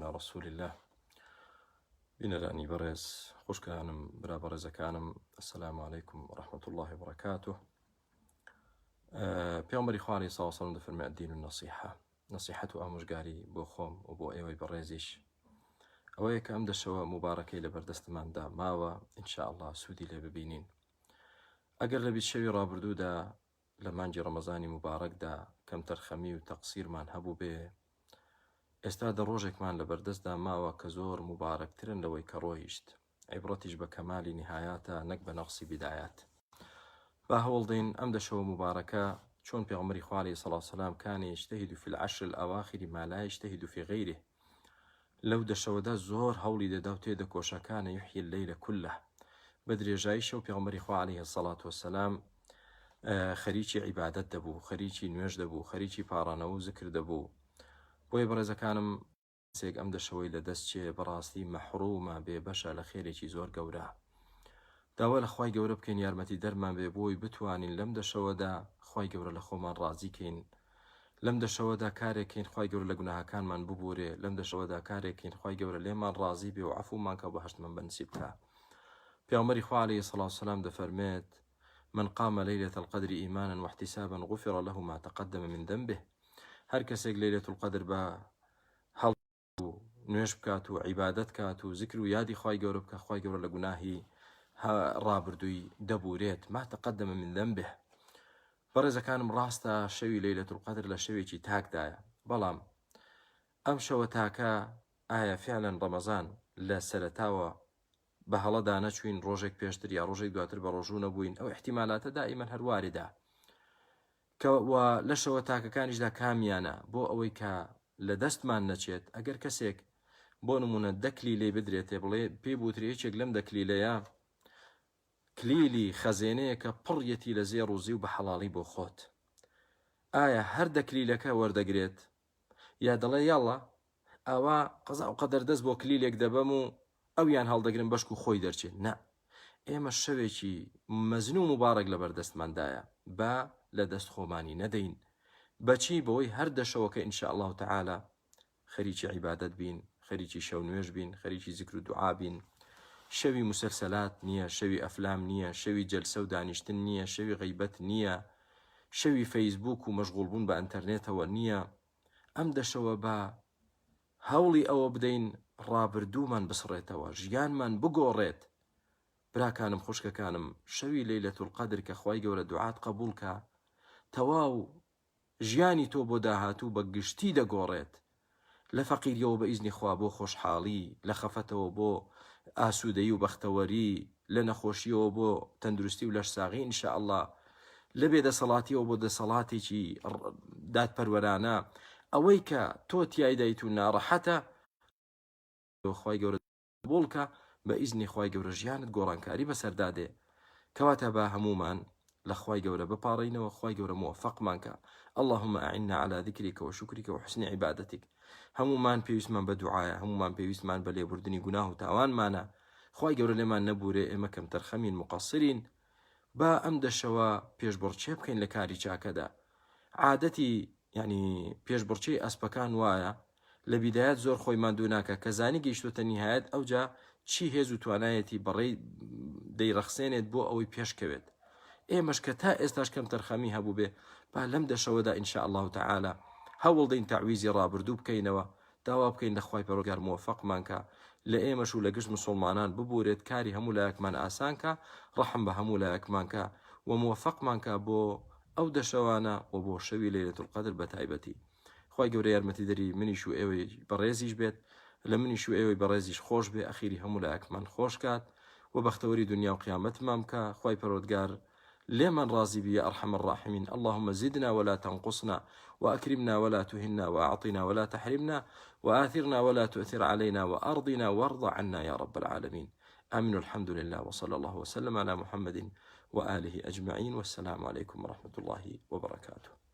على رسول الله. بنراني برز خوش كانم برا برز كانم. السلام عليكم ورحمة الله وبركاته. پیامبری خواری صلی الله علیه و فرمی الدین النصیحة. نصیحت و آموزگاری بو خوم و بو ایوی برزیش. اوه که ام دشوا مبارکی لبردستمان دا ماوا ان شاء الله سودی لببینین. اگر لبی شوی رابردو دا لمانجی رمضانی مبارک دا کم ترخمی و تقصیر من هبو به ئێستا ڕۆژێکمان لەبەردەستدا ماوە کە زۆر مبارەکترن لەوەی کە ڕۆیشت. عیبرەتیش بە کەمالی نهایاتە نەک بە نەقسی بدایات. با هەوڵدەین ئەم دەشەوە مبارەکە چۆن پێغەمبەری خوا عەلەیهی سەڵاتو وسەلام کان یجتهد فی العشر الأواخر ما لا یجتهد فی غیره. لەو دەشەوەدا زۆر هەوڵی دەدا و تێدەکۆشە کان یحیی اللەیل کله. بە درێژایی شەو پێغەمبەری خوا عەلەیهی سەڵاتو وسەلام خەریکی عیبادەت دەبوو، خەریکی نوێژ دەبوو، خەریکی پاڕانەوە و زکر دەبوو. بۆیە بەڕێزەکانم سێک ئەم دەشەوەی لە دەستچێ بەڕاستی مەحرومە بێبەشە لە خێرێکی زۆر گەورە. داوا لە خوای گەورە بکەین یارمەتی دەرمان بێ بۆی بتوانین لەم دەشەوەدا خوای گەورە لە خۆمان ڕازیکەین. لەم دەشەوەدا کارێکین خوای گەورە لە گوناهەکانمان ببورێ. لەم دەشەوەدا کارێکین خوای گەورە لێمان ڕازی بێ و عەفومان کە بەهەشتمان بەنسیب بکە. پێغەمبەری خوا عەلەیهی سەڵاتو وسەلام دەفەرمێت من قام ليلة القدر إيمانا واحتسابا غفر له ما تقدم من ذنبه. هەر کەسێک لەیلەتول القدر بە هەڵ و نوێژ بکات و عیبادەت کات و زکر و یادی خوای گەورە بکە، خوای گەورە لە گوناهی ڕابردووی دەبورێت. ما تقدم من ذنبه. بەڕێزەکانم ڕاستە شەوی لەیلەتول القدر لە شەوێکی تاکدایە، بەڵام ئەم شەوە تاکە ئایا فعلاً ڕەمەزان لە سەرەتاوە بە هەڵەدا نەچوین ڕۆژێک پێشتر یا ڕۆژێک دواتر بە ڕۆژوو نەبووین، ئەو احتیمالاتە دائیمەن هەرواریدا کەوە لەشەوە تاکەکانیشدا کامیانە بۆ ئەوەی کە لە دەستمان نەچێت. ئەگەر کەسێک بۆ نمونە دەکلی لێ بدرێتێ بڵێ پێی بوترێ یەکێک لەم دەکلیلەیە کلیلی خەزێنەیە کە پڕیەتی لە زێڕ و زی و بە حەڵاڵی بۆ خۆت، ئایا هەر دەکلیلەکە وەردەگرێت یا دەڵێ یاڵا ئاوا قەزا و قەدەر دەست بۆ کلیلێک دەبەم و ئەویان هەڵدەگرن بەشک و خۆی دەرچێت؟ نە، ئێمە شەوێکی مەزن و مبارەک لە بەردەستماندایە با لە دەست خۆمانی نەدەین. بەچی؟ بەوەی هەر دەشەوەکە ئینشاء الله تعالی خەریکی عیبادەت بین، خەریکی شەو نوێژ بین، خەریکی زیکر و دوعا بین. شەوی مسلسلات نییە، شەوی ئەفلام نییە، شەوی جەلسە و دانیشتن نییە، شەوی غیبەت نییە، شەوی فەیسبوک و مەشغوڵبوون بە ئینتەرنێتەوە نییە. ئەم دەشەوە بە هەوڵی ئەوە بدەین ڕابردوومان بسڕێتەوە، ژیانمان بگۆڕێت. براکانم خوشکەکانم، شەوی لەیلەتول القەدر کە خوای گەورە دوعات قبولکە، تەواو ژیانی تۆ بۆ داهاتوو بە گشتی دەگۆڕێت. لە فەقیریەوە بە ئیزنی خوا بۆ خۆشحاڵی، لە خەفەتەوە بۆ ئاسوودەیی و بەختەوەری، لە نەخۆشیەوە بۆ تەندروستی و لەش ساغی ئینشاء الله، لە بێدەسەڵاتیەوە بۆ دەسەڵاتێکی دادپەروەرانە. ئەوەی کە تۆ تیایدایت و ناڕەحەتە خوای گەورە قبولکە، بە ئیزنی خوای گەورە ژیانت گۆڕانکاری بەسەردادێ. کەواتە بە هەمومان لە خوای گەورە بپاڕینەوە، خوای گەورە موفقمان کە. اللهم أعنا على ذكرك وشكرك وحسن عبادتك. هەمومان پێویستمان بە دوعایە، هەمومان پێویستمان بە لێبوردنی گوناه و تاوانمانە. خوای گەورە لێمان نەبورێ، ئێمە کەم تەرخەمین مقەسرین. با ئەم دەشەوە پێشبڕچێ بکەین لە کاری چاکەدا. عادەتی یعنی پێشبڕچەی ئەسپەکان وایە لە بیدایەت زۆر خۆی ماندوو ناکە، کە زانی گەیشتوتە نیهایەت ئەوجا چی هێز و توانایەتی بەڕێی دەیڕەخسێنێت بۆ ئەوەی پێشکەوێت. ئێمەش کە تا ئێستاش کەم تەرخەمی هەبوو بێ، با لەم دەشەوەدا ئینشاء الله تعالی هەوڵدەین تەعویزی ڕابردوو بکەینەوە، داوا بکەین لە خوای پەروەردگار موفقمان کە، لە ئێمەش و لە گشت مسلمانان ببورێت، کاری هەموو لایەکمان ئاسان کە، ڕەحم بە هەموو لایەکمان کە و موفقمان کە بۆ ئەو دەشەوانە و بۆ شەوی لەیلەتول القەدر بە تایبەتی. خوای گەورە یارمەتی دەری منیش و ئێوەی بەڕێزیش بێت، لە منیش و ئێوەی بەڕێزیش خۆش بێ، ئەخیری هەموو لایەکمان خۆش کات و بەختەوەری دنیا و قیامەتمان بکە. خوای پەروەردگار لمن راضي بي يا أرحم الراحمين. اللهم زدنا ولا تنقصنا، وأكرمنا ولا تهنا، وأعطنا ولا تحرمنا، وآثرنا ولا تؤثر علينا، وأرضنا وارض عنا يا رب العالمين. آمين. الحمد لله، وصلى الله وسلم على محمد وآله أجمعين، والسلام عليكم ورحمة الله وبركاته.